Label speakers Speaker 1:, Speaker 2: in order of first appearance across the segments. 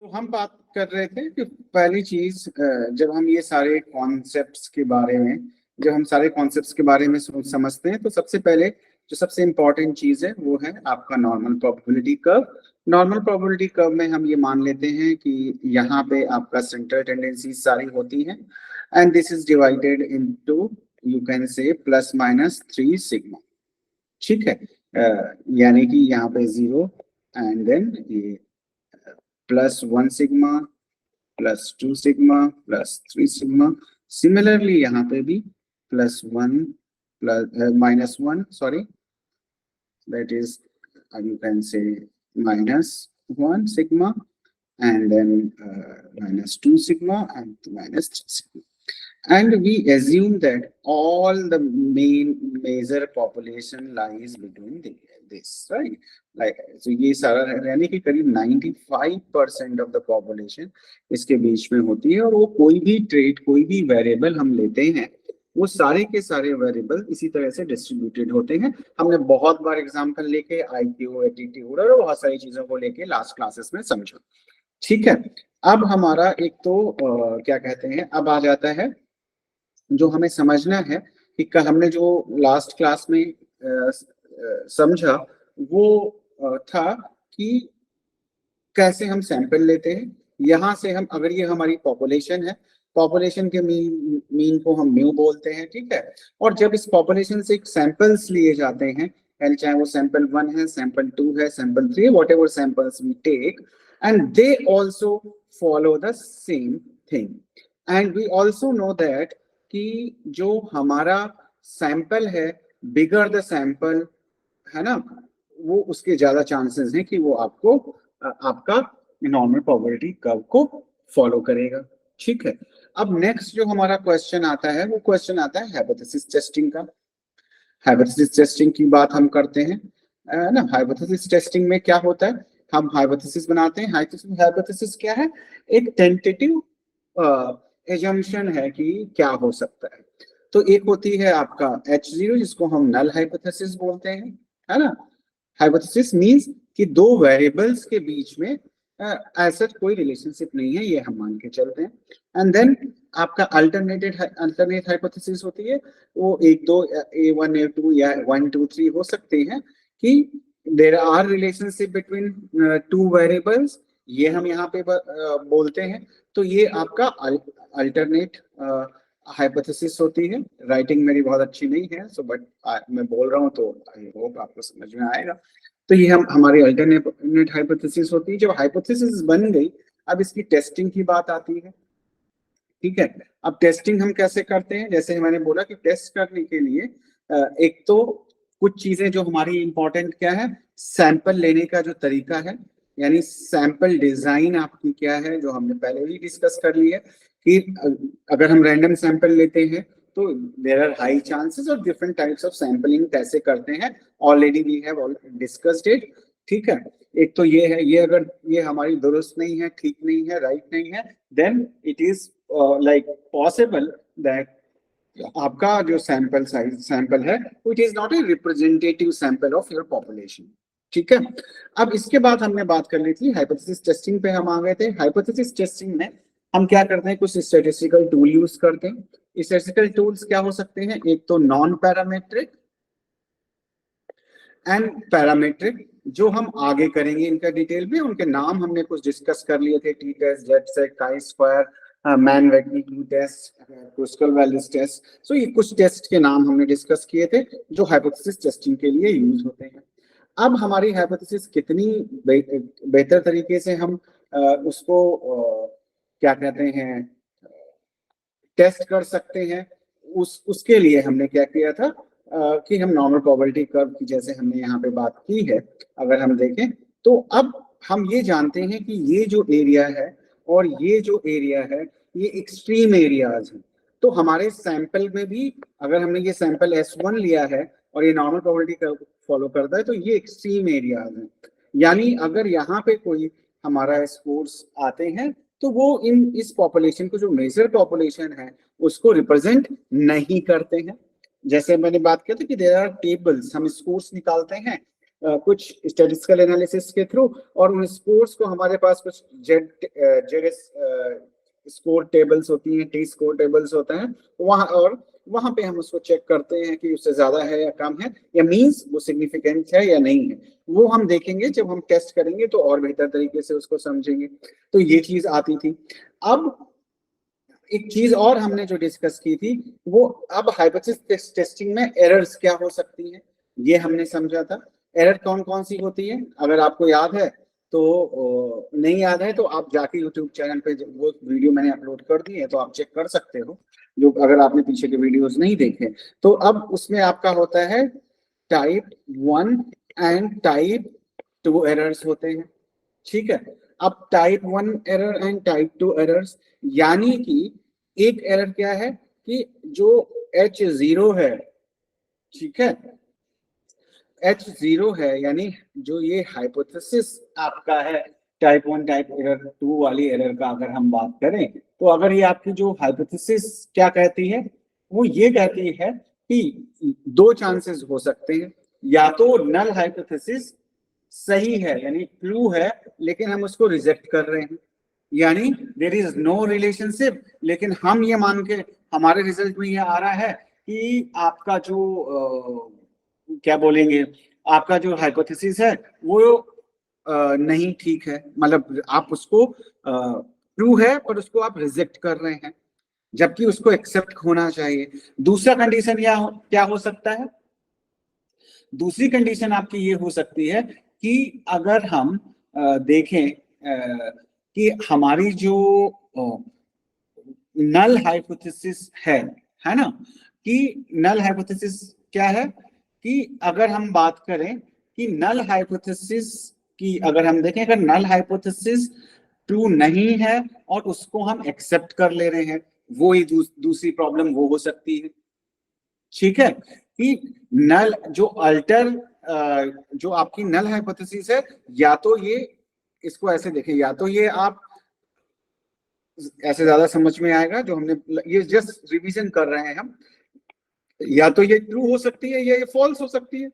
Speaker 1: तो हम बात कर रहे थे कि पहली चीज जब हम ये सारे कॉन्सेप्ट्स के बारे में जब हम सारे कॉन्सेप्ट्स के बारे में सोच समझते हैं तो सबसे पहले जो सबसे इम्पोर्टेंट चीज है वो है आपका normal probability curve. Normal probability curve में हम ये मान लेते हैं कि यहाँ पे आपका सेंट्रल टेंडेंसी सारी होती हैं and this is divided into you can से ±3 सिग्मा। ठीक है, यानी कि यहाँ पे 0 एंड देन ये +1 सिग्मा +2 सिग्मा +3 सिग्मा। सिमिलरली यहाँ पे भी +1 -1 sorry that is you can say -1 sigma and then -2 sigma and -3 sigma. And we assume that all the major population lies between this, right? Like so ये सारा यानी कि करीब 95% of the population इसके बीच में होती है और वो कोई भी ट्रेट कोई भी वेरिएबल हम लेते हैं वो सारे के सारे वेरिएबल इसी तरह से डिस्ट्रीब्यूटेड होते हैं। हमने बहुत बार एग्जांपल लेके IQ एटीट्यूड और बहुत सारी चीजों को लेके लास्ट क्लासेस में समझा। ठीक है, अब हमारा एक तो क्या कहते हैं, अब आ जाता है जो हमें समझना है कि हमने जो लास्ट क्लास में समझा वो था कि कैसे हम सैंपल लेते हैं। यहां से हम अगर ये हमारी पॉपुलेशन है, पॉपुलेशन के मीन को हम म्यू बोलते हैं, ठीक है। और जब इस पॉपुलेशन से सैंपल्स लिए जाते हैं, चाहे वो सैंपल 1 है, सैंपल 2 है, sample 3, whatever samples we take, and they also follow the same thing. And we also know that कि जो हमारा सैंपल है, बिगर द सैंपल है ना, वो उसके ज्यादा चांसेस हैं कि वो आपको आपका नॉर्मल प्रोबेबिलिटी कर्व को फॉलो करेगा। ठीक है, अब नेक्स्ट जो हमारा क्वेश्चन आता है वो क्वेश्चन आता है हाइपोथेसिस टेस्टिंग का। हाइपोथेसिस टेस्टिंग की बात हम करते हैं ना। हाइपोथेसिस टेस्टिंग में क्या होता है, हम हाइपोथेसिस बनाते हैं। हाइपोथेसिस क्या है, एक टेंटेटिव एजम्पशन है कि क्या हो सकता है। तो एक होती है आपका H0 जिसको हम नल हाइपोथेसिस बोलते हैं, है ना। हाइपोथेसिस मींस कि दो वेरिएबल्स के बीच में ऐसा कोई रिलेशनशिप नहीं है, ये हम मान के चलते हैं। एंड देन आपका अल्टरनेट हाइपोथेसिस होती है, वो 1 2 A1 A2 या 1 2 3 हो सकते हैं कि there are relationship between two variables, ये हम यहाँ पे बोलते हैं। तो ये आपका अल्टरनेट हाइपोथेसिस होती है। राइटिंग मेरी बहुत अच्छी नहीं है सो बट मैं बोल रहा हूँ तो आई होप आपको समझ में आएगा। तो ये हमारी अल्टरनेट हाइपोथेसिस होती है। जब हाइपोथेसिस बन गई, अब इसकी टेस्टिंग की बात आती है। ठीक है, अब टेस्टिंग हम कैसे करते हैं, जैसे मैंने बोला कि टेस्ट करने के लिए एक तो कुछ चीजें जो हमारी इंपॉर्टेंट क्या है, सैंपल लेने का जो तरीका है, यानी सैंपल डिजाइन आपकी क्या है, जो हमने पहले ही डिस्कस कर ली है कि अगर हम रैंडम सैंपल लेते हैं तो देयर आर हाई चांसेस और डिफरेंट टाइप्स ऑफ सैंपलिंग कैसे करते हैं, already we have discussed it. ठीक है, एक तो ये है, ये अगर ये हमारी दुरुस्त नहीं है, ठीक नहीं है, राइट नहीं है, then it is like possible that आपका जो सैंपल साइज सैंपल है it is not a representative sample of your population. ठीक है, अब इसके बाद हमने बात कर ली थी हाइपोथेसिस टेस्टिंग पे, हम आ गए थे। हाइपोथेसिस टेस्टिंग में हम क्या करते हैं, कुछ स्टैटिस्टिकल टूल यूज करते हैं। स्टैटिस्टिकल टूल्स क्या हो सकते हैं, एक तो नॉन पैरामेट्रिक एंड पैरामेट्रिक, जो हम आगे करेंगे इनका डिटेल में। उनके नाम हमने कुछ डिस्कस कर लिए थे, t test, z set, chi square, Mann Whitney test, Kruskal Wallis test. So ये कुछ टेस्ट के नाम हमने डिस्कस किए थे जो हाइपोथेसिस टेस्टिंग के लिए यूज होते हैं। अब हमारी हाइपोथेसिस कितनी बेहतर तरीके से हम उसको क्या कहते हैं टेस्ट कर सकते हैं, उसके लिए हमने क्या किया था कि हम नॉर्मल प्रोबेबिलिटी कर्व की जैसे हमने यहाँ पे बात की है, अगर हम देखें तो अब हम ये जानते हैं कि ये जो एरिया है और ये जो एरिया है ये एक्सट्रीम एरियाज हैं। तो हमारे सैंपल में भी अगर हमने ये सैंपल S1 लिया है और ये नॉर्मल प्रोबेबिलिटी कर्व फॉलो करता है तो ये एक्सट्रीम एरियाज हैं। यानी अगर यहाँ पे कोई हमारा स्कोर्स आते हैं तो वो इस पॉपुलेशन को, जो मेजर पॉपुलेशन है, उसको रिप्रेजेंट नहीं करते हैं। जैसे मैंने बात की थी कि देयर आर टेबल्स, हम स्कोर्स निकालते हैं कुछ स्टैटिस्टिकल एनालिसिस के थ्रू, और उन स्कोर्स को हमारे पास कुछ जेड स्कोर टेबल्स होती हैं, टी स्कोर टेबल्स होते हैं वहां, और वहां पे हम उसको चेक करते हैं कि उससे ज्यादा है या कम है, या मींस वो सिग्निफिकेंट है या नहीं है। वो हम देखेंगे जब हम टेस्ट करेंगे तो और बेहतर तरीके से उसको समझेंगे। तो ये चीज आती थी। अब एक चीज और हमने जो डिस्कस की थी वो, अब हाइपोथेसिस टेस्टिंग में एरर्स क्या हो सकती हैं ये हमने समझा था। एरर कौन कौन सी होती है, अगर आपको याद है तो, नहीं याद है तो आप जाके यूट्यूब चैनल पे वो वीडियो मैंने अपलोड कर दी है तो आप चेक कर सकते हो, जो अगर आपने पीछे के वीडियोस नहीं देखे। तो अब उसमें आपका होता है टाइप 1 एंड टाइप 2 एरर्स होते हैं, ठीक है। अब type 1 error and type 2 errors, यानी कि एक एरर क्या है कि जो H0 है, ठीक है, H0 है, यानी जो ये हाइपोथेसिस आपका है टाइप 1 टाइप एरर 2 वाली एरर का अगर हम बात करें, तो अगर ये आपकी जो हाइपोथेसिस क्या कहती है, वो ये कहती है कि दो चांसेस हो सकते हैं, या तो नल हाइपोथेसिस सही है यानी ट्रू है लेकिन हम उसको रिजेक्ट कर रहे हैं, यानी देयर इज नो रिलेशनशिप, लेकिन हम ये मान के हमारे रिजल्ट में ये आ रहा है कि आपका जो क्या बोलेंगे, आपका जो हाइपोथेसिस है वो नहीं ठीक है, मतलब आप उसको ट्रू है पर उसको आप रिजेक्ट कर रहे हैं, जबकि उसको एक्सेप्ट होना चाहिए। दूसरा कंडीशन क्या हो सकता है, दूसरी कंडीशन आपकी ये हो सकती है कि अगर हम देखें कि हमारी जो नल हाइपोथेसिस है ना, कि नल हाइपोथेसिस क्या है, कि अगर हम बात करें कि नल हाइपोथेसिस की अगर हम देखें, अगर नल हाइपोथेसिस ट्रू नहीं है और उसको हम एक्सेप्ट कर ले रहे हैं, वो ही दूसरी प्रॉब्लम वो हो सकती है, ठीक है, कि नल जो अल्टर जो आपकी नल हाइपोथेसिस है, या तो ये, इसको ऐसे देखें, या तो ये आप ऐसे ज्यादा समझ में आएगा, जो हमने ये जस्ट रिवीजन कर रहे हैं हम, या तो ये ट्रू हो सकती है या ये फॉल्स हो सकती है,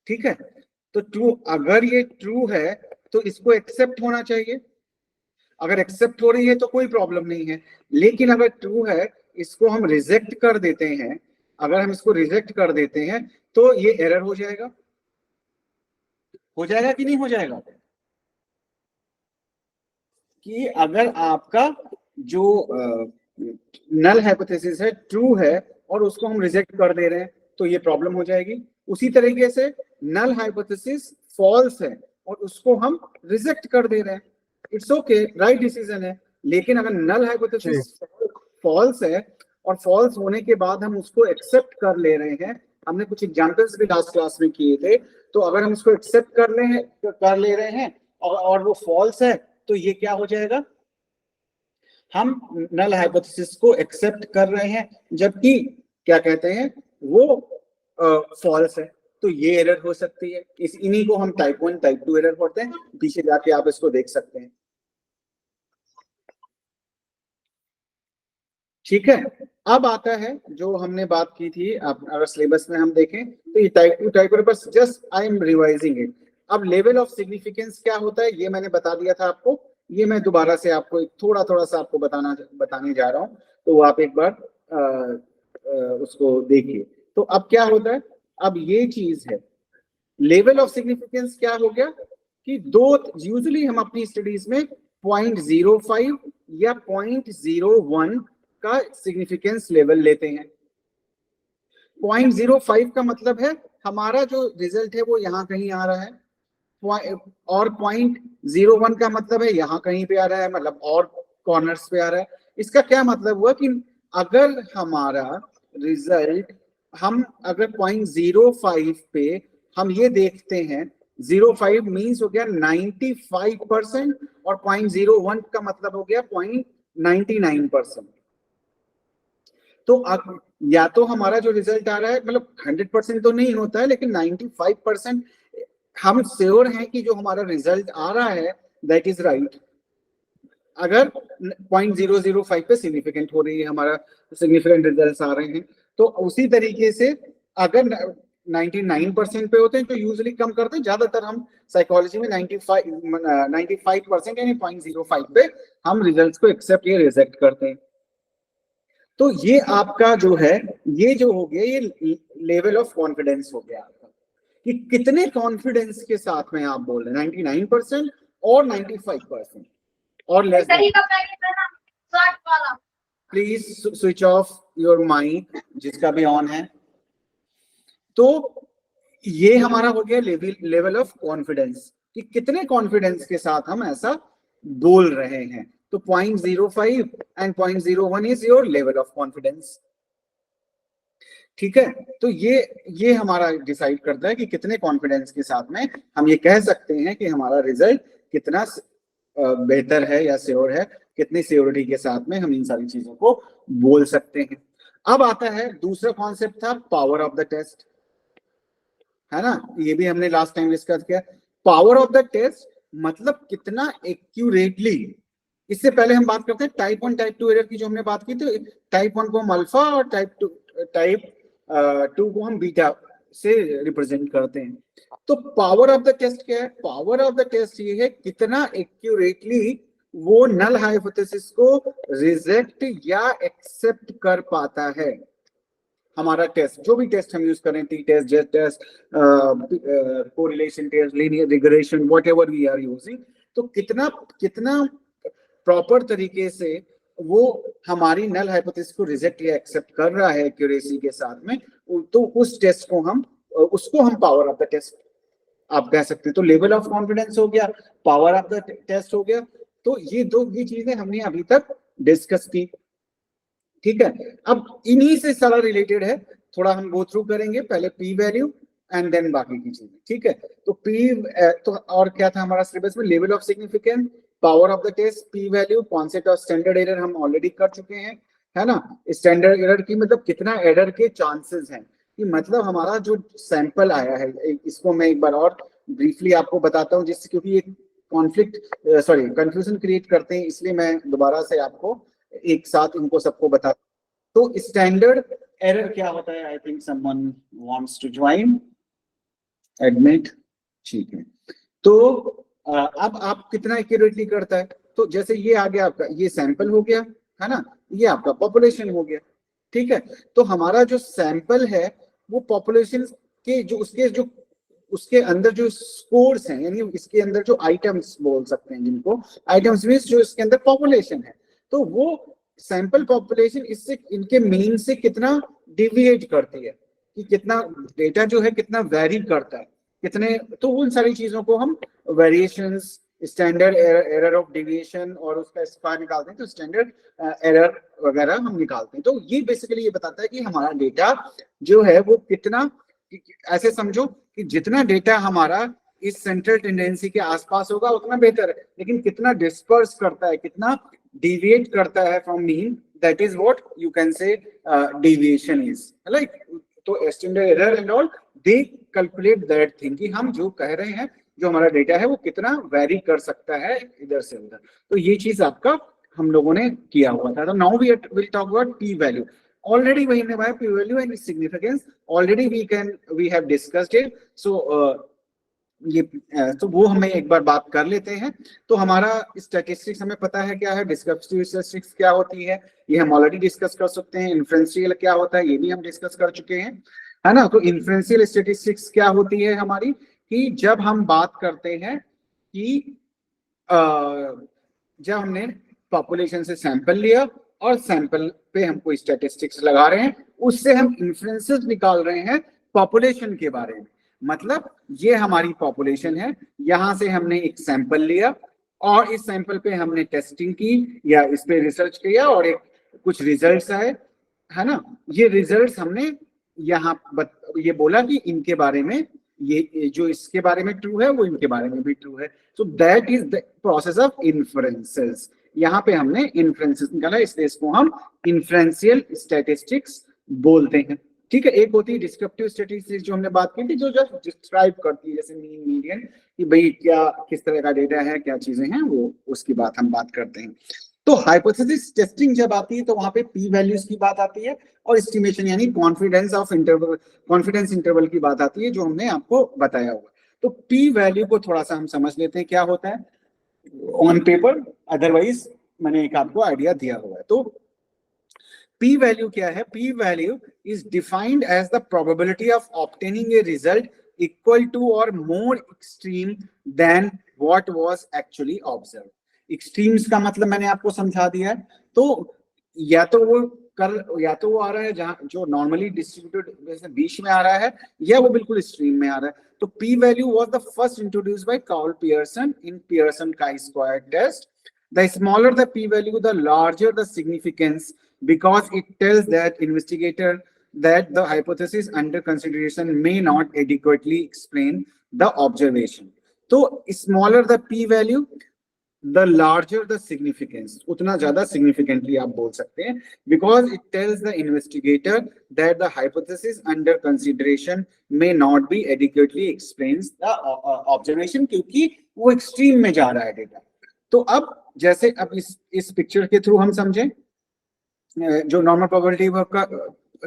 Speaker 1: ठीक है। तो ट्रू, अगर ये ट्रू है तो इसको एक्सेप्ट होना चाहिए, अगर एक्सेप्ट हो रही है तो कोई प्रॉब्लम नहीं है, लेकिन अगर ट्रू है इसको हम रिजेक्ट कर देते हैं, अगर हम इसको रिजेक्ट कर देते हैं तो ये एरर हो जाएगा कि नहीं हो जाएगा, कि अगर आपका जो नल हाइपोथेसिस है ट्रू है और उसको हम रिजेक्ट कर दे रहे हैं तो ये प्रॉब्लम हो जाएगी। उसी तरीके से नल हाइपोथेसिस फॉल्स है और उसको हम रिजेक्ट कर दे रहे हैं, इट्स ओके, राइट डिसीजन है। लेकिन अगर नल हाइपोथेसिस फॉल्स है और फॉल्स होने के बाद हम उसको एक्सेप्ट कर ले रहे हैं, हमने कुछ एग्जांपल्स भी लास्ट क्लास में किए थे, तो अगर हम उसको एक्सेप्ट कर ले रहे हैं और वो फॉल्स है तो ये क्या हो जाएगा, हम नल हाइपोथेसिस को एक्सेप्ट कर रहे हैं जबकि क्या कहते हैं वो फॉल्स है, तो ये एरर हो सकती है। इन्हीं को हम टाइप 1 टाइप 2 एरर बोलते हैं, पीछे जाके आप इसको देख सकते हैं, ठीक है। अब आता है जो हमने बात की थी, आप अगर सिलेबस में हम देखें तो ये टाइप 2 टाइप, बस just I am revising it. अब लेवल ऑफ सिग्निफिकेंस क्या होता है ये मैंने बता दिया था आपको, ये मैं दोबारा से आपको एक थोड़ा थोड़ा सा आपको बताने जा रहा हूँ, तो वो आप एक बार उसको देखिए। तो अब क्या होता है, अब ये चीज है लेवल ऑफ सिग्निफिकेंस क्या हो गया, कि दो, यूजुअली हम अपनी स्टडीज में 0.05 या 0.01 का सिग्निफिकेंस लेवल लेते हैं। 0.05 का मतलब है हमारा जो रिजल्ट है वो यहाँ कहीं आ रहा है, और 0.01 का मतलब है यहाँ कहीं पे आ रहा है, मतलब और कॉर्नर्स पे आ रहा है। इसका क्या मतलब हुआ कि अगर हमारा रिजल्ट, हम अगर 0.05 पे हम ये देखते हैं, 0.5 मीन्स हो गया 95% और 0.01 का मतलब हो गया 0.99%। तो या तो हमारा जो रिजल्ट आ रहा है, मतलब 100% तो नहीं होता है लेकिन 95% हम श्योर हैं कि जो हमारा रिजल्ट आ रहा है दैट इज राइट, अगर 0.005 पे सिग्निफिकेंट हो रही है, हमारा सिग्निफिकेंट रिजल्ट आ रहे हैं। तो उसी तरीके से अगर 99% पे होते हैं, तो यूजुअली कम करते हैं। ज्यादातर हम साइकोलॉजी में 95% यानी 0.05 पे हम रिजल्ट्स को एक्सेप्ट या रिजेक्ट करते हैं। तो ये आपका जो है, ये जो हो गया, ये लेवल ऑफ कॉन्फिडेंस हो गया आपका, कि कितने कॉन्फिडेंस के साथ में आप बोल रहे हैं, 99% और 95% और less than. Please switch off your mic जिसका भी ऑन है। तो ये हमारा हो गया लेवल ऑफ कॉन्फिडेंस, कि कितने कॉन्फिडेंस के साथ हम ऐसा बोल रहे हैं। तो 0.05 and 0.01 is your level of confidence. ठीक है, तो ये हमारा डिसाइड करता है कि कितने कॉन्फिडेंस के साथ में हम ये कह सकते हैं कि हमारा रिजल्ट कितना बेहतर है या श्योर है, कितनी श्योरिटी के साथ में हम इन सारी चीजों को बोल सकते हैं। अब आता है दूसरा कॉन्सेप्ट था पावर ऑफ द टेस्ट, है ना, ये भी हमने लास्ट टाइम डिस्कस किया। पावर ऑफ द टेस्ट मतलब कितना एक्यूरेटली। इससे पहले हम बात करते हैं टाइप 1 टाइप 2 एरर की, जो हमने बात की थी। टाइप 1 को हम अल्फा और टाइप 2 को हम बीटा से रिप्रेजेंट करते हैं। तो पावर ऑफ द टेस्ट क्या है? पावर ऑफ द टेस्ट ये है कितना एक्यूरेटली वो नल हाइपोथेसिस को रिजेक्ट या एक्सेप्ट कर पाता है। हमारा टेस्ट, जो भी टेस्ट हम यूज करें, T test, Z test, correlation test, linear regression, whatever we are using, तो कितना प्रॉपर तरीके से वो हमारी नल हाइपोथेसिस को रिजेक्ट या एक्सेप्ट कर रहा है एक्यूरेसी के साथ में, तो उस टेस्ट को हम पावर ऑफ द टेस्ट आप कह सकते हैं। तो लेवल ऑफ कॉन्फिडेंस हो गया, पावर ऑफ द टेस्ट हो गया। तो ये चीजें हमने अभी तक डिस्कस की। ठीक है, अब इन्हीं से सारा रिलेटेड है, थोड़ा हम गो थ्रू करेंगे। पहले पी वैल्यू एंड देन बाकी की चीजें। ठीक है, तो तो और क्या था हमारा सिलेबस में? Level of significance, power of the test, P value, concept of standard error हम ऑलरेडी कर चुके हैं, है ना। स्टैंडर्ड एरर की मतलब कितना एरर के चांसेस हैं, कि मतलब हमारा जो सैंपल आया है, इसको मैं एक बार और ब्रीफली आपको बताता हूँ, जिससे क्योंकि एक कंफ्यूजन क्रिएट करते हैं, इसलिए मैं दोबारा से आपको एक साथ इनको सबको बता। तो स्टैंडर्ड एरर क्या होता है? I think someone wants to join, admit. ठीक है, तो अब आप कितना एक्यूरेटली करता है? तो जैसे ये आ गया आपका, ये सैंपल हो गया, है ना, ये आपका पॉपुलेशन हो गया। ठीक है, तो हमारा जो सैंपल है वो पॉपुलेशन के जो उसके अंदर जो स्कोर्स हैं, यानी इसके अंदर जो आइटम्स बोल सकते हैं, जिनको आइटम्स मींस जो इसके अंदर पॉपुलेशन है, तो वो सैंपल पॉपुलेशन इससे, इनके मीन से कितना डिविएट करती है, कि कितना डेटा जो है कितना वेरी करता है, कितने। तो उन सारी चीजों को हम variations, standard error of deviation और उसका स्क्वायर निकालते हैं, तो स्टैंडर्ड एरर वगैरह हम निकालते हैं। तो ये बेसिकली ये बताता है कि हमारा डेटा जो है वो कितना, ऐसे समझो कि जितना डेटा हमारा इस सेंट्रल टेंडेंसी के आसपास होगा उतना बेहतर है, लेकिन कितना डिस्पर्स करता है, कितना डिविएट करता है from mean, that is what you can say deviation is, like. तो standard error and all, they calculate that thing, कि हम जो कह रहे हैं, जो हमारा डेटा है वो कितना वेरी कर सकता है इधर से उधर। तो ये चीज आपका हम लोगों ने किया हुआ था। तो now we will talk about p value. Already वही हमने बताया, p value and significance already we have discussed it. So ये तो वो हमें एक बार बात कर लेते हैं। तो हमारा स्टैटिस्टिक्स हमें पता है क्या है, डिस्क्रिप्टिव स्टैटिस्टिक्स क्या होती है, ये हम ऑलरेडी डिस्कस कर सकते हैं। इन्फ्रेंशियल क्या होता है, ये भी हम डिस्कस कर चुके हैं, है ना। तो इन्फ्रेंशियल स्टैटिस्टिक्स क्या होती है हमारी, कि जब हम बात करते हैं कि जब हमने पॉपुलेशन से सैंपल लिया और सैंपल पे हम कोई स्टैटिस्टिक्स लगा रहे हैं, उससे हम इन्फ्रेंसेस निकाल रहे हैं पॉपुलेशन के बारे में। मतलब ये हमारी पॉपुलेशन है, यहां से हमने एक सैंपल लिया और इस सैंपल पे हमने टेस्टिंग की या इस पे रिसर्च किया और एक कुछ रिजल्ट्स आए, है ना। ये रिजल्ट्स हमने यहाँ ये बोला कि इनके बारे में, ये जो इसके बारे में ट्रू है वो इनके बारे में भी ट्रू है। So that is the process of inferences. यहाँ पे हमने इन्फ्रेंसेस निकाला, इसलिए इसको हम इन्फ्रेंशियल स्टैटिस्टिक्स बोलते हैं। ठीक है, एक होती है डिस्क्रिप्टिव स्टैटिस्टिक्स जो हमने बात की थी, जो जस्ट डिस्क्राइब करती है, जैसे मीन, मीडियन, कि भाई क्या किस तरह का डेटा है, क्या चीजें हैं, वो उसकी बात हम बात करते हैं। तो हाइपोथेसिस टेस्टिंग जब आती है तो वहां पे पी वैल्यूज की बात आती है और एस्टिमेशन यानी कॉन्फिडेंस इंटरवल की बात आती है, जो हमने आपको बताया हुआ। तो पी वैल्यू को थोड़ा सा हम समझ लेते हैं क्या होता है ऑन पेपर, अदरवाइज मैंने एक आपको आइडिया दिया हुआ है। तो पी वैल्यू क्या है? P value is defined as the probability of obtaining a result equal to और more extreme than what was actually observe. Extremes का मतलब मैंने आपको समझा दिया है। तो या तो वो या तो वो आ रहा है जहां जो नॉर्मली डिस्ट्रीब्यूटेड जैसे बीच में आ रहा है, या वो बिल्कुल स्ट्रीम में आ रहा है। तो P value was the first introduced by Karl Pearson in Pearson chi square test. The smaller the p-value, the larger the significance, because it tells that investigator that the hypothesis under consideration may not adequately explain the observation. तो smaller the p-value, the larger the significance, उतना ज्यादा significantly आप बोल सकते हैं, because it tells the investigator that the hypothesis under consideration may not be adequately explains the observation, क्योंकि वो extreme में जा रहा है डेटा। तो अब जैसे अब इस पिक्चर के थ्रू हम समझें जो नॉर्मल प्रोबेबिलिटी का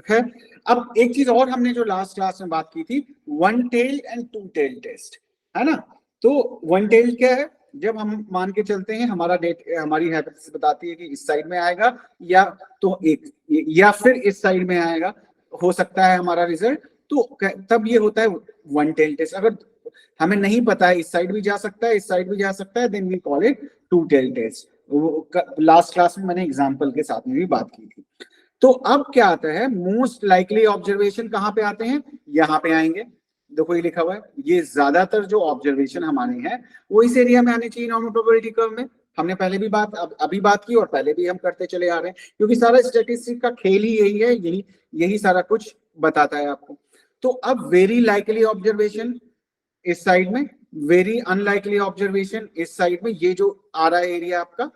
Speaker 1: है। अब एक चीज और हमने जो लास्ट क्लास में बात की थी, one tail and two tail test, है ना। तो वन टेल क्या है? जब हम मान के चलते हैं हमारा हमारी हाइपोथेसिस बताती है कि इस साइड में आएगा, या तो एक या फिर इस साइड में आएगा, हो सकता है हमारा रिजल्ट। तो तब ये होता है वन टेल टेस्ट। अगर हमें नहीं पता है इस साइड भी जा सकता है, इस साइड भी जा सकता है, then we call it two tail test. Last class में मैंने एग्जांपल के साथ में भी बात की थी। तो अब क्या आता है, मोस्ट लाइकली ऑब्जर्वेशन कहां पे आते हैं? यहां पे आएंगे। देखो ये लिखा हुआ है, ये ज्यादातर जो ऑब्जर्वेशन हमारे हैं वो इस एरिया में आने चाहिए नॉर्मल प्रोबेबिलिटी कर्व में। हमने पहले भी बात अभी बात की और पहले भी हम करते चले आ रहे हैं, क्योंकि सारा स्टैटिस्टिक्स का खेल ही यही है, यही सारा कुछ बताता है आपको। तो अब वेरी लाइकली ऑब्जर्वेशन इस साइड में, वेरी अनलाइकली ऑब्जर्वेशन इस साइड में, ये जो आ रहा है एरिया आपका,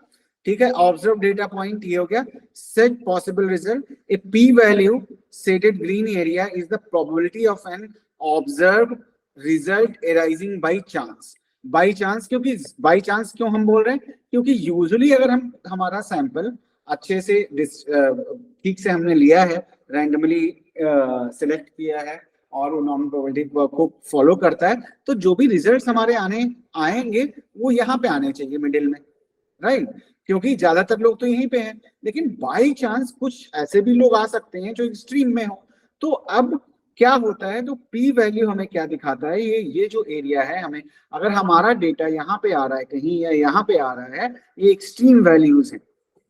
Speaker 1: ठीक है। ऑब्जर्व डेटा पॉइंट ये हो गया। Set possible result, a P value shaded green area is the probability of an observe result arising by chance. By chance, क्योंकि बाय चांस क्यों हम बोल रहे हैं? क्योंकि यूजुअली अगर हम हमारा सैंपल अच्छे से ठीक से हमने लिया है, रैंडमली सिलेक्ट किया है और वो नॉर्मल प्रोबेबिलिटी को फॉलो करता है, तो जो भी रिजल्ट्स हमारे आएंगे वो यहाँ पे आने चाहिए मिडिल में, राइट। क्योंकि ज्यादातर लोग तो यहीं पे हैं, लेकिन बाई चांस कुछ ऐसे भी लोग आ सकते हैं जो एक्सट्रीम में हो। तो अब क्या होता है, तो पी वैल्यू हमें क्या दिखाता है, ये जो एरिया है, हमें अगर हमारा डेटा यहाँ पे आ रहा है कहीं या यहाँ पे आ रहा है, ये एक्सट्रीम वैल्यूज है,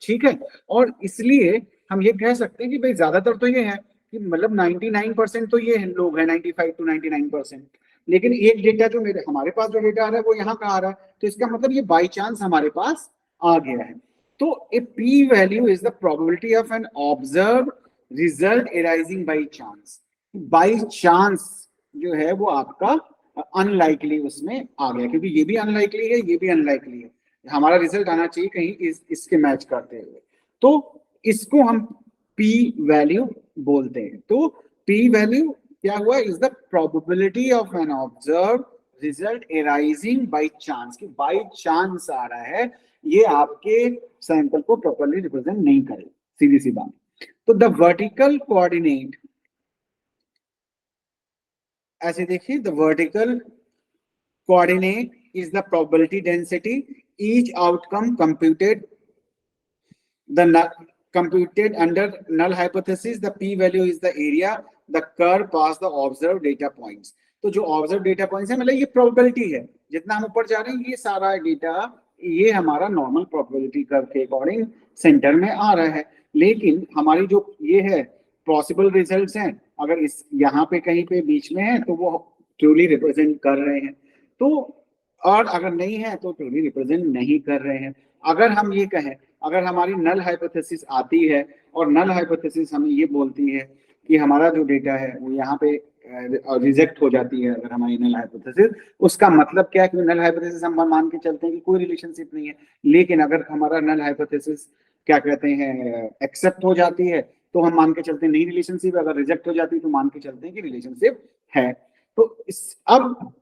Speaker 1: ठीक है। और इसलिए हम ये कह सकते हैं कि भाई ज्यादातर तो ये है कि मतलब 99% तो ये लोग हैं, 95 to 99%। लेकिन एक डेटा जो हमारे पास जो डेटा आ रहा है वो यहाँ का आ रहा है, तो इसका मतलब ये बाई चांस हमारे पास आ गया है। तो a P value is the probability of an observe result arising by chance. By chance जो है वो आपका अनलाइकली उसमें आ गया, क्योंकि ये भी अनलाइकली है, ये भी अनलाइकली है, हमारा रिजल्ट आना चाहिए कहीं इसके मैच करते हुए। तो इसको हम पी वैल्यू बोलते हैं। तो पी वैल्यू क्या हुआ, is the probability of an observe result arising by chance, कि बाय चांस आ रहा है, ये आपके सैंपल को प्रॉपर्ली रिप्रेजेंट नहीं करे, सीधी सी बात। तो द वर्टिकल कोऑर्डिनेट, ऐसे देखिए, the vertical coordinate is the probability density, each outcome computed computed under null hypothesis, the p value is the area the curve past the observed data points। तो जो observe data points है, मतलब ये probability है, जितना हम ऊपर जा रहे हैं ये सारा डेटा ये हमारा नॉर्मल प्रोबेबिलिटी कर्व के अकॉर्डिंग सेंटर में आ रहा है। लेकिन हमारी जो ये है पॉसिबल रिजल्ट्स हैं, अगर इस यहाँ पे कहीं पे बीच में है तो वो ट्रूली रिप्रेजेंट कर रहे हैं, तो और अगर नहीं है तो ट्रूली रिप्रेजेंट नहीं कर रहे हैं। अगर हम ये कहें, अगर हमारी नल हाइपोथेसिस आती है और नल हाइपोथेसिस हमें ये बोलती है कि हमारा जो डेटा है वो यहाँ पे रिजेक्ट हो जाती है, अगर हमारी नल हाइपोथेसिस, उसका मतलब क्या है कि नल हाइपोथेसिस हम मान के चलते हैं कि कोई रिलेशनशिप नहीं है। लेकिन अगर हमारा नल हाइपोथेसिस क्या कहते हैं एक्सेप्ट हो जाती है, तो हम मान के चलते हैं नहीं रिलेशनशिप, अगर रिजेक्ट हो जाती है तो मान के चलते हैं कि रिलेशनशिप है। तो अब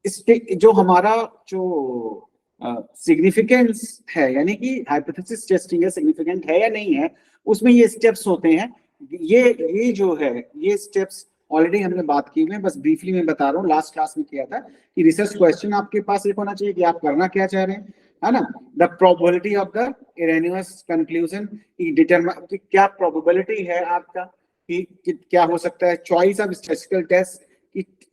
Speaker 1: इसके जो हमारा जो सिग्निफिकेंस है, यानी कि हाइपोथेसिस टेस्टिंग है, सिग्निफिकेंट है या नहीं है, उसमें ये स्टेप्स होते हैं। ये जो है ये स्टेप्स ऑलरेडी हमने बात की हुई है, बस ब्रीफली मैं बता रहा हूँ। लास्ट क्लास में किया था कि रिसर्च क्वेश्चन आपके पास एक होना चाहिए कि आप करना क्या चाह रहे हैं, है ना। The probability of the Irenaeus conclusion, determine कि क्या प्रोबेबिलिटी है आपका कि क्या हो सकता है। Choice of statistical test,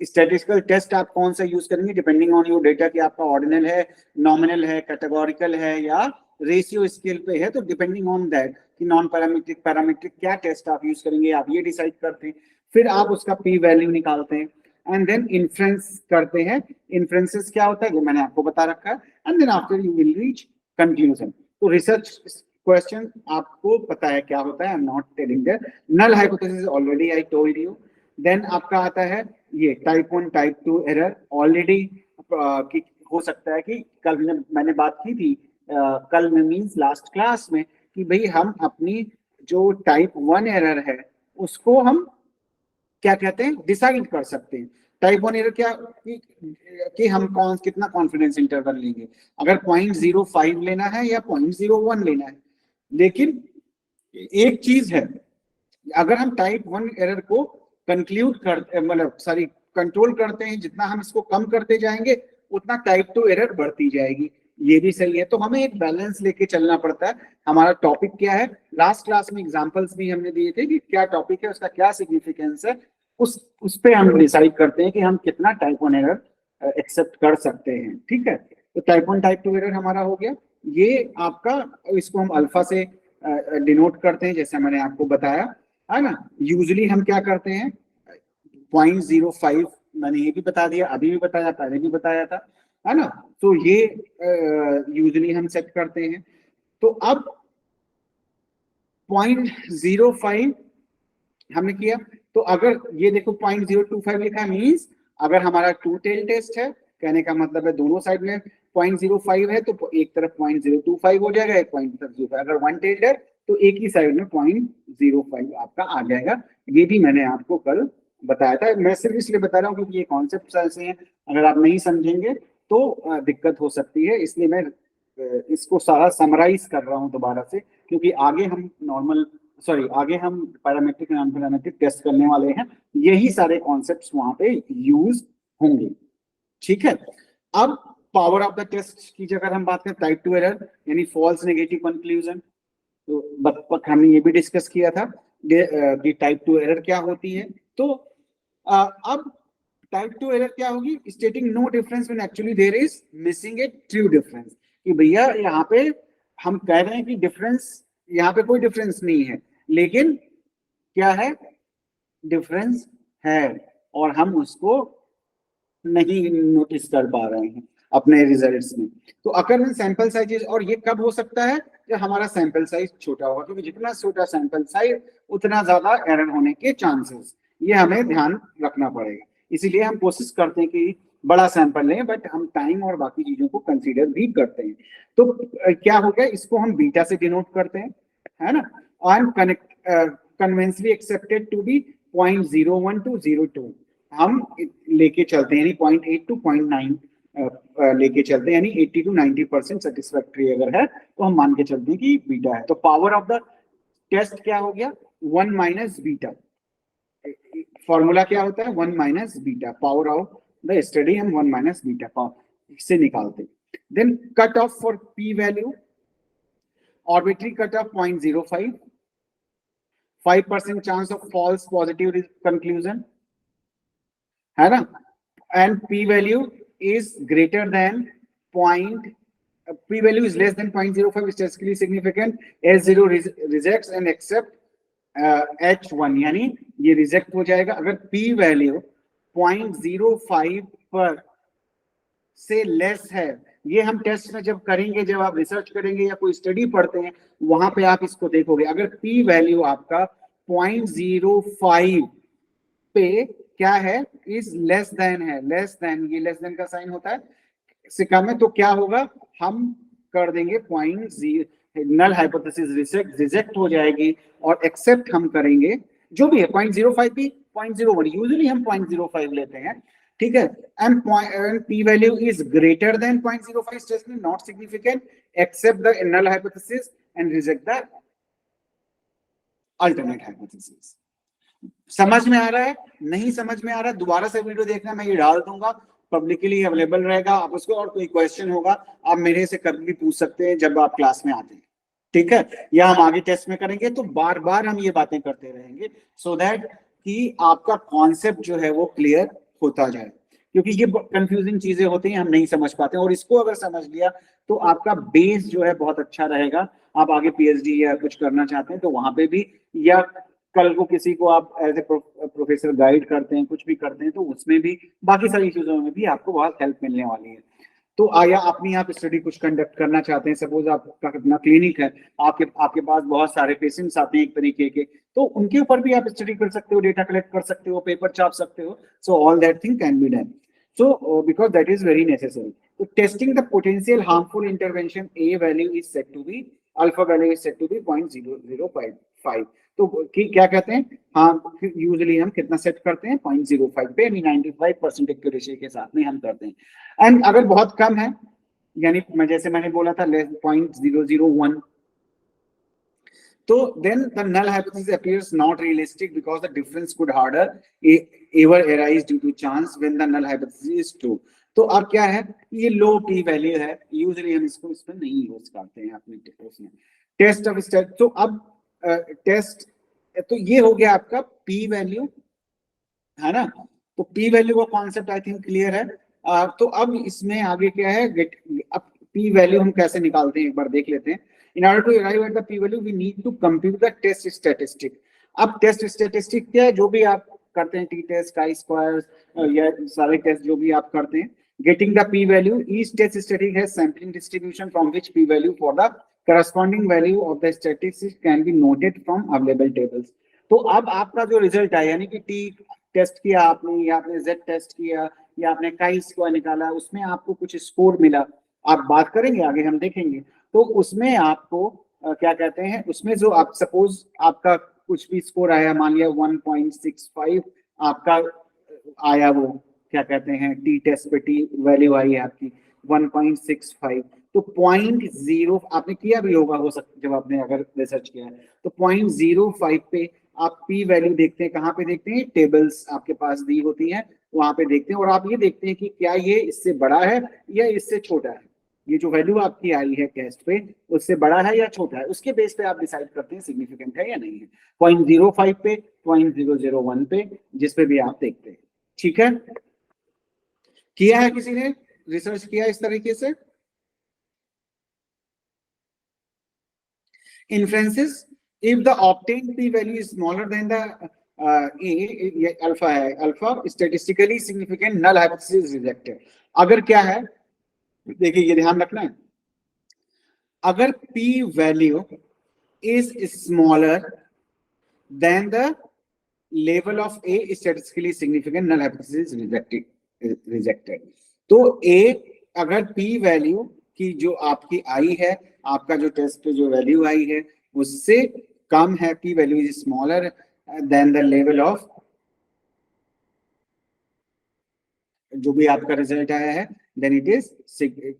Speaker 1: statistical test आप कौन सा यूज करेंगे डिपेंडिंग ऑन योर डेटा, कि आपका ऑर्डिनल है, नॉमिनल है, कैटेगोरिकल है या रेशियो स्केल पे है। तो डिपेंडिंग ऑन दैट कि नॉन पैरामीट्रिक पैरामीट्रिक क्या टेस्ट आप यूज करेंगे, आप ये डिसाइड करते हैं। फिर आप उसका पी वैल्यू निकालते हैं एंड देन इन्फ्रेंस करते हैं। इन्फ्रेंसेस क्या होता है वो मैंने आपको बता रखा है, and then after you will reach conclusion. तो रिसर्च क्वेश्चन आपको पता है क्या होता है, I am not telling that. Null hypothesis already I told you. Then आपका आता है ये टाइप 1 टाइप 2 एरर, ऑलरेडी हो सकता है कि कल मैंने बात की थी, कल में मींस लास्ट क्लास में, कि भाई हम अपनी जो टाइप 1 एरर है उसको हम क्या कहते हैं डिसाइड कर सकते हैं। टाइप 1 एरर क्या कि हम कितना कॉन्फिडेंस इंटरवल लेंगे, अगर 0.05 लेना है या 0.01 लेना है। लेकिन एक चीज है, अगर हम टाइप 1 एरर को कंक्लूड करते मतलब सॉरी कंट्रोल करते हैं, जितना हम इसको कम करते जाएंगे उतना टाइप 2 एरर बढ़ती जाएगी, ये भी सही है। तो हमें एक बैलेंस लेके चलना पड़ता है। हमारा टॉपिक क्या है, लास्ट क्लास में एग्जांपल्स भी हमने दिए थे कि क्या टॉपिक है, उसका क्या सिग्निफिकेंस है, उस पे हम डिसाइड करते हैं कि हम कितना टाइप 1 एरर एक्सेप्ट कर सकते हैं। ठीक है, तो टाइप 1 टाइप 2 एरर हमारा हो गया। ये आपका, इसको हम अल्फा से डिनोट करते हैं जैसे मैंने आपको बताया, है ना। यूजुअली हम क्या करते हैं 0.05, मैंने ये भी बता दिया, अभी भी बताया, पहले भी बताया था, है ना। तो ये यूजुअली हम सेट करते हैं। तो अब 0.05 हमने किया, तो अगर ये देखो 0.025 लिखा है, मीन्स अगर हमारा टू टेल टेस्ट है, कहने का मतलब है दोनों साइड में 0.05 है, तो एक तरफ 0.025 हो जाएगा, एक 0.05। अगर वन टेल्ड है तो एक ही साइड में 0.05 आपका आ जाएगा। ये भी मैंने आपको कल बताया था। मैं सिर्फ इसलिए बता रहा हूँ क्योंकि ये कॉन्सेप्ट ऐसे हैं, अगर आप नहीं समझेंगे तो दिक्कत हो सकती है, इसलिए मैं इसको सारा समराइज कर रहा हूँ दोबारा से, क्योंकि आगे हम पैरामेट्रिक नॉन पैरामेट्रिक टेस्ट करने वाले हैं, यही सारे कॉन्सेप्ट्स वहां पे यूज होंगे। ठीक है, अब पावर ऑफ द टेस्ट की अगर हम बात करें, टाइप 2 एरर यानी फॉल्स नेगेटिव कंक्लूजन, तो हमने ये भी डिस्कस किया था कि टाइप 2 एरर क्या होती है। तो अब टाइप 2 एरर क्या होगी, stating no difference when actually there is missing a true difference, कि भैया यहाँ पे हम कह रहे हैं कि डिफरेंस, यहाँ पे कोई डिफरेंस नहीं है, लेकिन क्या है, डिफरेंस है और हम उसको नहीं नोटिस कर पा रहे हैं अपने रिजल्ट्स में। तो अकर सैंपल साइज, और ये कब हो सकता है जब हमारा सैंपल साइज छोटा होगा, क्योंकि जितना छोटा सैंपल साइज उतना ज्यादा एरर होने के चांसेस, ये हमें ध्यान रखना पड़ेगा। इसीलिए हम कोशिश करते हैं कि बड़ा सैंपल लें, बट हम टाइम और बाकी चीजों को कंसीडर भी करते हैं। तो क्या हो गया, इसको हम बीटा से डिनोट करते हैं, है ना। और conventionally accepted to be 0.01 to 0.2 हम लेके चलते हैं, यानी 0.8 to 0.9 लेके चलते हैं, यानी 80 to 90% सेटिस्फैक्ट्री अगर है तो हम मान के चलते हैं कि बीटा है। तो पावर ऑफ द टेस्ट क्या हो गया, 1 माइनस बीटा। फॉर्मूला क्या होता है, 1 minus beta, power of the study हम 1 माइनस बीटा से निकालते हैं। Then cut off for P value, arbitrary cut off 0.05, 5% chance of false positive conclusion, है ना, and P value is greater than p value is less than 0.05 statistically significant, S0 rejects and accept H1, यानी ये reject हो जाएगा अगर p value 0.05 पर से less है। ये हम टेस्ट में जब करेंगे, जब आप रिसर्च करेंगे या कोई स्टडी पढ़ते हैं, वहां पे आप इसको देखोगे, अगर p वैल्यू आपका 0.05 पे क्या है, इज लेस देन है, लेस देन, ये लेस देन का साइन होता है से कम है, तो क्या होगा, हम कर देंगे 0.0, नल हाइपोथेसिस रिजेक्ट हो जाएगी और एक्सेप्ट हम करेंगे जो भी है 0.05 भी 0.01, यूजुअली हम 0.05 लेते हैं। ठीक है। And p value is greater than 0.05 statistically not significant accept the null hypothesis and reject the alternate hypothesis. समझ में आ रहा है? नहीं समझ में आ रहा है दोबारा से वीडियो देखना, मैं ये डाल दूंगा, पब्लिकली अवेलेबल रहेगा आप उसको, और कोई क्वेश्चन होगा आप मेरे से कभी भी पूछ सकते हैं जब आप क्लास में आते हैं, ठीक है, या हम आगे टेस्ट में करेंगे तो बार बार हम ये बातें करते रहेंगे सो दैट कि आपका कॉन्सेप्ट जो है वो क्लियर होता जाए, क्योंकि ये कंफ्यूजिंग चीजें होती हैं, हम नहीं समझ पाते हैं, और इसको अगर समझ लिया तो आपका बेस जो है बहुत अच्छा रहेगा। आप आगे पीएचडी या कुछ करना चाहते हैं तो वहां पे भी, या कल को किसी को आप एज ए प्रोफेसर गाइड करते हैं, कुछ भी करते हैं, तो उसमें भी, बाकी सारी चीजों में भी आपको बहुत हेल्प मिलने वाली है। तो आया अपनी आप स्टडी कुछ कंडक्ट करना चाहते हैं, सपोज आपका अपना क्लिनिक है, आपके आपके पास बहुत सारे पेशेंट्स आते हैं एक तरीके के, तो उनके ऊपर भी आप स्टडी कर सकते हो, डेटा कलेक्ट कर सकते हो, पेपर छाप सकते हो, so all that thing can be done, so because that is very necessary. So testing the potential harmful intervention, a value is said to be, alpha value is said to be 0.0055. तो क्या कहते हैं, हाँ usually हम कितना set करते हैं 0.05 पे, यानी 95% एक्यूरेसी के साथ में हम करते हैं। एंड अगर बहुत कम है, यानी मैं जैसे मैंने बोला था 0.001, so then the null hypothesis appears not realistic because the difference could harder ever arise due to chance when the null hypothesis is true. तो अब क्या है, ये लो p वैल्यू है, यूजुअली हम इसको इसमें नहीं यूज करते हैं अपने उसमें टेस्ट ऑफ स्टेट। तो अब टेस्ट, तो ये हो गया आपका p वैल्यू, है ना, तो p वैल्यू का कॉन्सेप्ट आई थिंक क्लियर है। तो अब इसमें आगे क्या है, अब p वैल्यू हम कैसे निकालते हैं एक बार देख लेते हैं। In order to arrive at the p-value, we need to compute the test statistic. अब टेस्ट स्टेटिस्टिक क्या है, जो भी आप करते हैं, टी टेस्ट, काई स्क्वायर या सारे टेस्ट जो भी आप करते हैं, getting the p-value, each test statistic has sampling distribution from which p-value for the corresponding value of the statistic can be noted from available tables. तो अब आपका जो रिजल्ट है, यानी कि टी टेस्ट किया आपने, या आपने जेड टेस्ट किया, या आपने काई स्क्वायर निकाला, उसमें आपको कुछ स्कोर मिला, आप बात करेंगे आगे हम देखेंगे, तो उसमें आपको क्या कहते हैं, उसमें जो आप सपोज आपका कुछ भी स्कोर आया, मान लिया 1.65 आपका आया, वो क्या कहते हैं टी टेस्ट पे टी वैल्यू आई है आपकी 1.65, तो 0.0 आपने किया भी होगा, हो सकता जब आपने अगर रिसर्च किया है, तो 0.05 पे आप पी वैल्यू देखते हैं, कहाँ पे देखते हैं, टेबल्स आपके पास दी होती हैं, वहां पे देखते हैं, और आप ये देखते हैं कि क्या ये इससे बड़ा है या इससे छोटा है, ये जो वैल्यू आपकी आई है टेस्ट पे उससे बड़ा है या छोटा है, उसके बेस पे आप डिसाइड करते हैं सिग्निफिकेंट है या नहीं है, 0.05 पे, 0.001 पे, जिस पे भी आप देखते हैं, ठीक है। किया है किसी ने रिसर्च किया इस तरीके से? Inferences, if the obtained p value is smaller than the alpha है, alpha statistically significant null hypothesis is rejected. अगर क्या है, देखिए ये ध्यान रखना है, अगर p value is smaller than the level of a statistically significant null hypothesis rejected. तो a अगर p वैल्यू की जो आपकी आई है, आपका जो टेस्ट पे जो वैल्यू आई है उससे कम है, p value is smaller than the level of, जो भी आपका रिजल्ट आया है, then it is,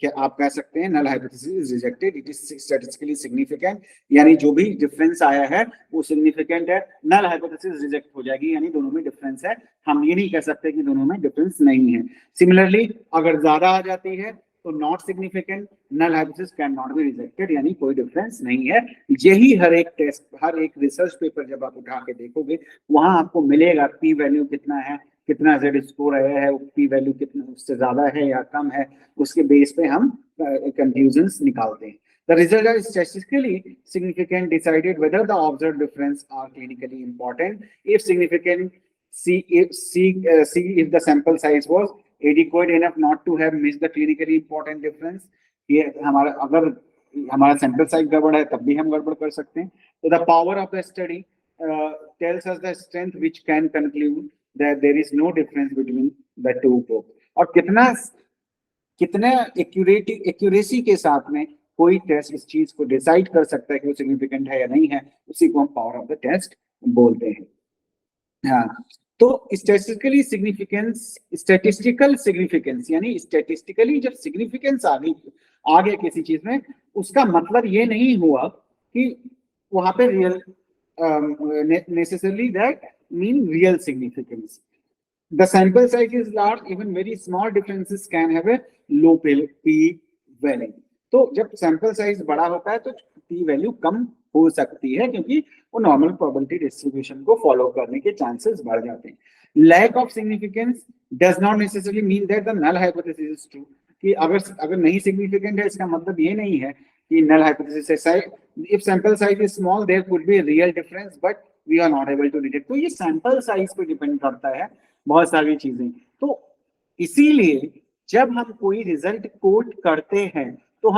Speaker 1: क्या आप कह सकते हैं null hypothesis is rejected, it is statistically significant, यानी जो भी डिफरेंस आया है वो सिग्निफिकेंट है, null hypothesis रिजेक्ट हो जाएगी, यानी दोनों में डिफरेंस है, हम ये नहीं कह सकते कि दोनों में डिफरेंस नहीं है। सिमिलरली अगर ज्यादा आ जाती है तो not significant, null hypothesis can not be rejected, यानी कोई डिफरेंस नहीं है। यही हर एक टेस्ट, हर एक रिसर्च पेपर जब आप उठा के देखोगे वहां आपको मिलेगा p वैल्यू कितना है, कितना जेड स्कोर आया है, p वैल्यू कितना उससे ज्यादा है या कम है, उसके बेस पे हम कंक्लूजन्स निकालते हैं। The results are statistically significant, decided whether the observed difference are clinically important. If significant, see if the sample size was adequate enough not to have missed the clinically important difference. ये हमारा अगर हमारा sample size गड़बड़ है तब भी हम गड़बड़ कर सकते हैं। तो the power of the study tells us the strength which can conclude that there is no difference between the two groups. और कितना एक्यूरेसी के साथ में कोई टेस्ट इस चीज को डिसाइड कर सकता है कि वो सिग्निफिकेंट है या नहीं है, उसी को हम पावर ऑफ द टेस्ट बोलते हैं। हाँ, तो स्टैटिस्टिकली सिग्निफिकेंस यानी स्टैटिस्टिकली जब सिग्निफिकेंस आ गया किसी चीज में, उसका मतलब ये नहीं हुआ कि वहां पे real necessarily that mean real significance. The sample size is large, even very small differences can have a low p value. तो जब सैंपल साइज बड़ा होता है तो p वैल्यू कम हो सकती है, क्योंकि वो नॉर्मल प्रोबेबिलिटी डिस्ट्रीब्यूशन को फॉलो करने के चांसेस बढ़ जाते हैं. Lack of significance does not necessarily mean that the null hypothesis is true. कि अगर नहीं सिग्निफिकेंट है, इसका मतलब ये नहीं है कि नल हाइपोथेसिस है. If sample size is small there could be real difference, but we are not able to detect. तो ये सैंपल साइज पे डिपेंड करता है बहुत सारी चीजें. तो इसीलिए जब हम कोई रिजल्ट कोट करते हैं तो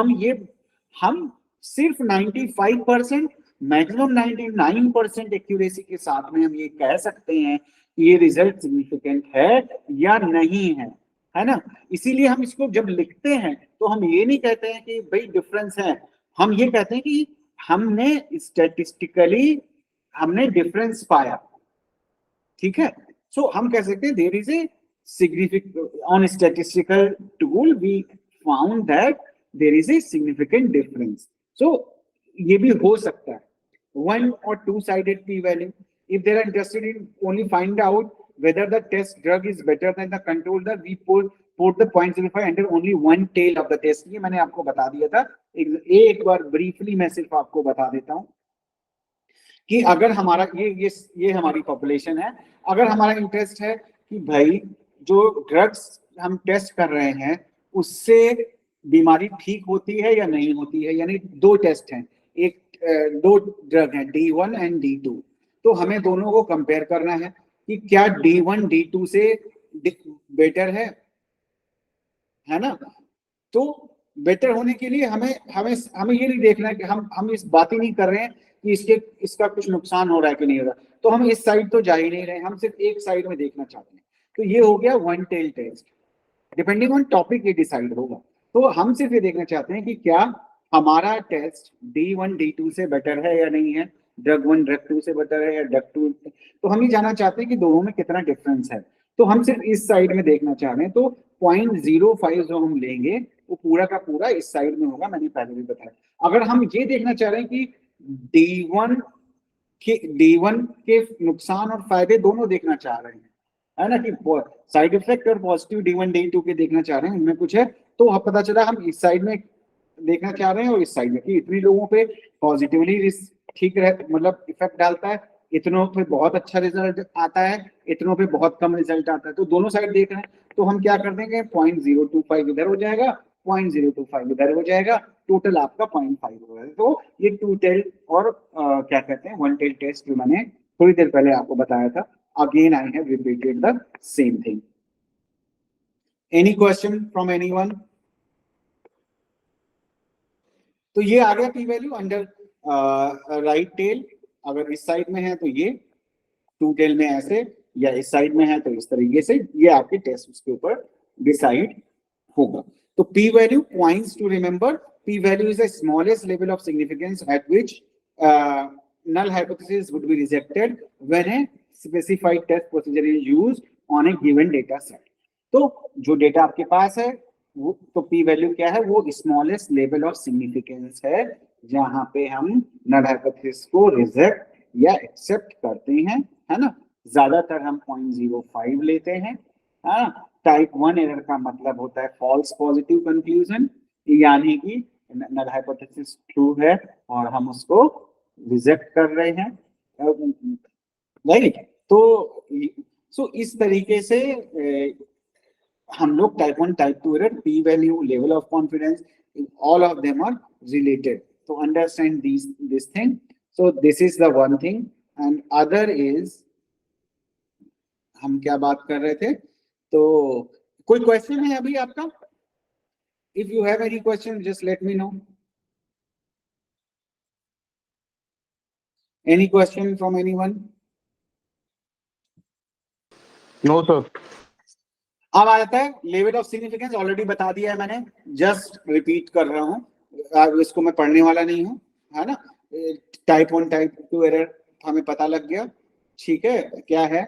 Speaker 1: हम सिर्फ 95% मैक्सिमम 99% एक्यूरेसी के साथ में हम ये कह सकते हैं कि ये रिजल्ट सिग्निफिकेंट है या नहीं है ना. इसीलिए हम इसको जब लिखते हैं तो हम ये नहीं कहते हैं कि भाई डिफरेंस है, हम ये कहते हैं कि हमने स्टैटिस्टिकली हमने डिफरेंस पाया. ठीक है. सो हम कह सकते हैं there is a significant on statistical tool we found that there is a significant difference. So ये भी हो सकता है. One or two sided p value, if they are interested in only find out whether the test drug is better than the control drug, we put the 0.05 under only one tail of the test. ये मैंने आपको बता दिया था. एक बार briefly मैं सिर्फ आपको बता देता हूँ कि अगर हमारा ये हमारी पॉपुलेशन है, अगर हमारा इंटरेस्ट है कि भाई जो ड्रग्स हम टेस्ट कर रहे हैं उससे बीमारी ठीक होती है या नहीं होती है, यानी दो टेस्ट हैं, दो ड्रग हैं D1 एंड D2. तो हमें दोनों को कंपेयर करना है कि क्या D1 D2 से बेटर है ना. तो बेटर होने के लिए हमें ये नहीं देखना है कि हम इस बात ही नहीं कर रहे हैं कि इसका कुछ नुकसान हो रहा है कि नहीं हो रहा. तो हम इस साइड तो जा ही नहीं रहे, हम सिर्फ एक साइड में देखना चाहते हैं. तो ये हो गया one tail test. Depending on topic ये डिसाइड होगा. तो हम सिर्फ ये देखना चाहते हैं कि क्या हमारा टेस्ट D1 D2 से बेटर है या नहीं है, ड्रग 1 ड्रग 2 से बेटर है या ड्रग 2. तो हम ये जानना चाहते हैं कि दोनों में कितना डिफरेंस है. तो हम सिर्फ इस साइड में देखना चाह रहे हैं. तो 0.05 जो हम लेंगे वो पूरा का पूरा इस साइड में होगा, मैंने पहले भी बताया. अगर हम ये देखना चाह रहे हैं कि D1 के नुकसान और फायदे दोनों देखना चाह रहे हैं, है ना, कि साइड इफेक्ट और पॉजिटिव D1 D2 के देखना चाह रहे हैं, उनमें कुछ है, तो पता चला हम इस साइड में देखना चाह रहे हैं और इस साइड में कि इतने लोगों पे पॉजिटिवली ठीक रहे, मतलब इफेक्ट डालता है, इतनों पे बहुत अच्छा रिजल्ट आता है, इतनों पे बहुत कम रिजल्ट आता है. तो दोनों साइड देख रहे हैं. तो हम क्या कर देंगे, 0.025 इधर हो जाएगा, 0.025 इधर हो जाएगा, टोटल आपका 0.5 हो जाएगा. तो ये टू टेल और क्या कहते हैं वन टेल टेस्ट जो मैंने थोड़ी देर पहले आपको बताया था, again I have repeated the same thing. Any question from anyone? तो ये आ गया p value under right tail. अगर इस साइड में है तो ये टू टेल में ऐसे, या इस साइड में है तो इस तरीके से, ये आपके टेस्ट उसके ऊपर डिसाइड होगा. तो p value points to remember, p value is the smallest level of significance at which null hypothesis would be rejected when a specified test procedure is used on a given data set. तो जो data आपके पास है वो तो p value क्या है, वो smallest level of significance है जहां पे हम नल हाइपोथेसिस को रिजेक्ट या एक्सेप्ट करते हैं, है ना. ज्यादातर हम 0.05 लेते हैं. टाइप 1 एरर का मतलब होता है फॉल्स पॉजिटिव कंक्लूजन, यानी कि नल हाइपोथेसिस ट्रू है और हम उसको रिजेक्ट कर रहे हैं, राइट. तो इस तरीके से हम लोग type 1 type 2 error, p value, level of confidence, all of them are related. तो understand this thing. So this is the one thing. And other is, हम क्या बात कर रहे थे, तो कोई क्वेश्चन है अभी आपका? If you have any question just let me know. Any question from anyone?
Speaker 2: No sir.
Speaker 1: अब आ जाता है लेवल ऑफ सिग्निफिकेंस. ऑलरेडी बता दिया है मैंने, जस्ट रिपीट कर रहा हूँ, इसको मैं पढ़ने वाला नहीं हूँ, है ना. टाइप 1 टाइप 2 एरर हमें पता लग गया, ठीक है क्या है.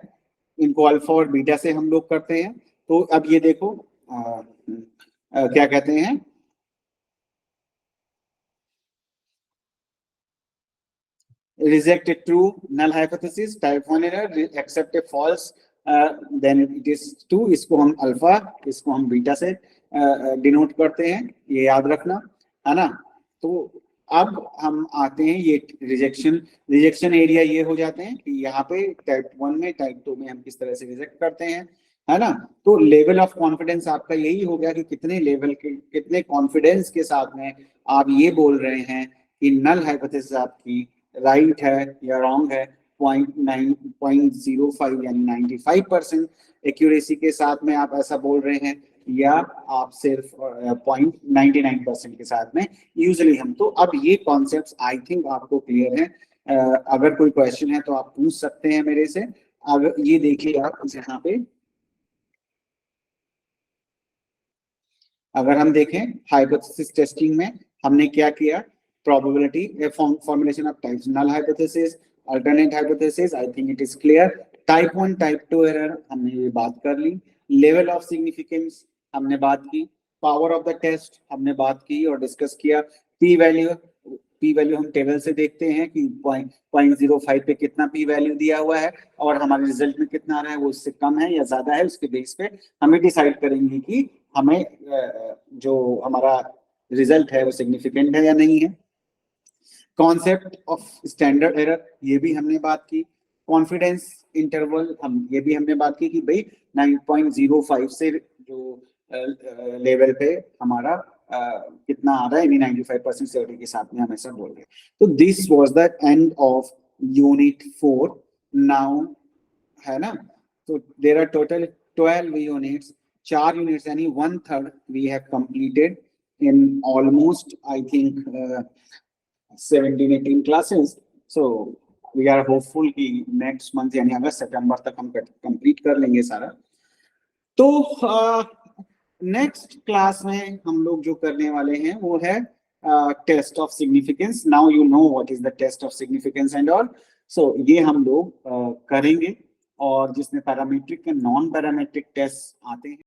Speaker 1: इनको अल्फा और बीटा से हम लोग करते हैं। तो अब ये देखो क्या कहते हैं, reject a true null hypothesis, type 1 error, accept a false, then it is 2। इसको हम अल्फा, इसको हम बीटा से डिनोट करते हैं, ये याद रखना है ना। तो अब हम आते हैं ये रिजेक्शन एरिया ये हो जाते हैं कि यहाँ पे टाइप 1 में, टाइप 2 में हम किस तरह से रिजेक्ट करते हैं, है ना। तो लेवल ऑफ कॉन्फिडेंस आपका यही हो गया कि कितने लेवल के, कितने कॉन्फिडेंस के साथ में आप ये बोल रहे हैं कि नल हाइपोथेसिस आपकी राइट है या रॉन्ग है। 0.05 यानी 95% एक्यूरेसी के साथ में आप ऐसा बोल रहे हैं, या आप सिर्फ 0.99% के साथ में। यूजुअली हम तो, अब ये कॉन्सेप्ट्स आई थिंक आपको क्लियर है। अगर कोई क्वेश्चन है तो आप पूछ सकते हैं मेरे से। अगर ये देखिए आप यहाँ पे, अगर हम देखें हाइपोथेसिस टेस्टिंग में हमने क्या किया, probability formulation of types, null hypothesis, alternate hypothesis, I think it is clear। type 1 type 2 error हमने ये बात कर ली, level of significance हमने बात की, power of the test हमने बात की और डिस्कस किया, p वैल्यू हम टेबल से देखते हैं कि 0.05 पे कितना p वैल्यू दिया हुआ है और हमारे रिजल्ट में कितना आ रहा है, वो उससे कम है या ज्यादा है, उसके बेस पे हमें डिसाइड करेंगे कि हमें जो हमारा रिजल्ट है वो सिग्निफिकेंट है या नहीं है। कॉन्सेप्ट ऑफ स्टैंडर्ड एरर ये भी हमने बात की। कॉन्फिडेंस इंटरवल हम ये भी हमने बात की कि भाई 9.05 से जो लेवल पे हमारा कितना आ रहा है, 95% सिक्योरिटी के साथ में हम ऐसा बोल रहे हैं। तो this was the end of unit 4 now, है ना। तो there are total 12 units, 4 units यानी 1/3 we have completed in almost I think 17-18 classes। So we are hopeful कि next month यानी अगस्त सितंबर तक हम कंप्लीट कर लेंगे सारा। तो नेक्स्ट क्लास में हम लोग जो करने वाले हैं वो है test of significance. Now you know what is the test of significance and all. So ये हम लोग करेंगे, और जिसमें पैरामीट्रिक के नॉन पैरामीट्रिक टेस्ट आते हैं